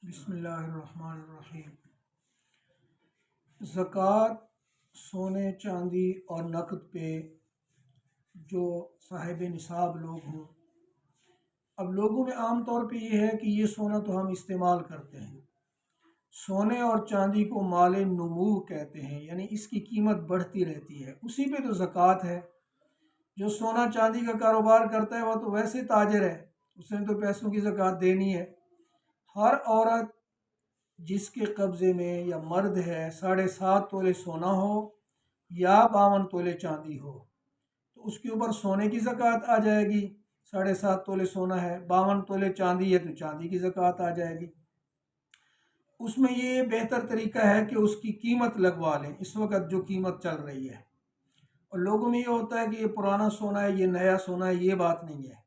بسم اللہ الرحمن الرحیم۔ زکوٰۃ سونے چاندی اور نقد پہ جو صاحب نصاب لوگ ہوں، اب لوگوں میں عام طور پہ یہ ہے کہ یہ سونا تو ہم استعمال کرتے ہیں، سونے اور چاندی کو مال نمو کہتے ہیں، یعنی اس کی قیمت بڑھتی رہتی ہے، اسی پہ تو زکوٰۃ ہے۔ جو سونا چاندی کا کاروبار کرتا ہے وہ تو ویسے تاجر ہے، اس نے تو پیسوں کی زکوٰۃ دینی ہے۔ ہر عورت جس کے قبضے میں یا مرد ہے 7.5 تولے سونا ہو یا 52 تولے چاندی ہو تو اس کے اوپر سونے کی زکوٰۃ آ جائے گی۔ 7.5 تولے سونا ہے، 52 تولے چاندی ہے تو چاندی کی زکوٰۃ آ جائے گی۔ اس میں یہ بہتر طریقہ ہے کہ اس کی قیمت لگوا لیں، اس وقت جو قیمت چل رہی ہے۔ اور لوگوں میں یہ ہوتا ہے کہ یہ پرانا سونا ہے، یہ نیا سونا ہے، یہ بات نہیں ہے،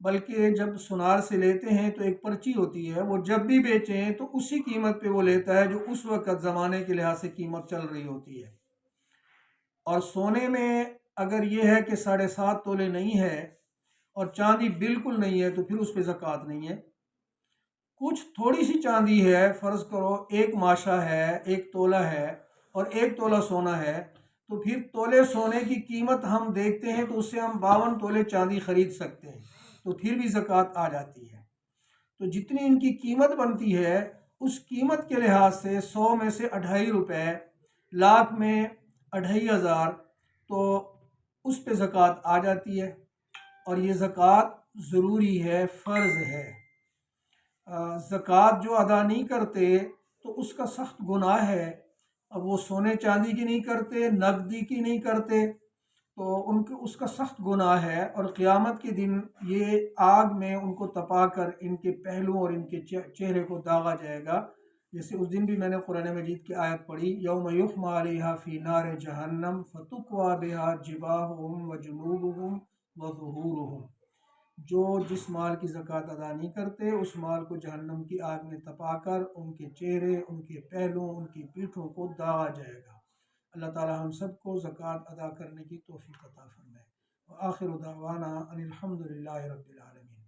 بلکہ جب سنار سے لیتے ہیں تو ایک پرچی ہوتی ہے، وہ جب بھی بیچیں تو اسی قیمت پہ وہ لیتا ہے جو اس وقت زمانے کے لحاظ سے قیمت چل رہی ہوتی ہے۔ اور سونے میں اگر یہ ہے کہ 7.5 تولے نہیں ہے اور چاندی بالکل نہیں ہے تو پھر اس پہ زکوٰۃ نہیں ہے۔ کچھ تھوڑی سی چاندی ہے، فرض کرو 1 ماشا ہے، 1 تولہ ہے اور 1 تولہ سونا ہے، تو پھر تولے سونے کی قیمت ہم دیکھتے ہیں تو اس سے ہم 52 تولے چاندی خرید سکتے ہیں، تو پھر بھی زکوٰۃ آ جاتی ہے۔ تو جتنی ان کی قیمت بنتی ہے اس قیمت کے لحاظ سے 100 میں سے 2.5 روپے، لاکھ میں 2.5 ہزار، تو اس پہ زکوٰۃ آ جاتی ہے۔ اور یہ زکوٰۃ ضروری ہے، فرض ہے۔ زکوٰۃ جو ادا نہیں کرتے تو اس کا سخت گناہ ہے۔ اب وہ سونے چاندی کی نہیں کرتے، نقدی کی نہیں کرتے تو اس کا سخت گناہ ہے، اور قیامت کے دن یہ آگ میں ان کو تپا کر ان کے پہلو اور ان کے چہرے کو داغا جائے گا۔ جیسے اس دن بھی میں نے قرآن مجید کی آیت پڑھی، یوم یحمى علیہا فی نار جہنم فتکوی بہا جباہہم وجنوبہم وظہورہم۔ جو جس مال کی زکوٰۃ ادا نہیں کرتے اس مال کو جہنم کی آگ میں تپا کر ان کے چہرے، ان کے پہلو، ان کی پیٹھوں کو داغا جائے گا۔ اللہ تعالی ہم سب کو زکوٰۃ ادا کرنے کی توفیق عطا فرمائے۔ وآخر دعوانا ان الحمد للہ رب العالمین۔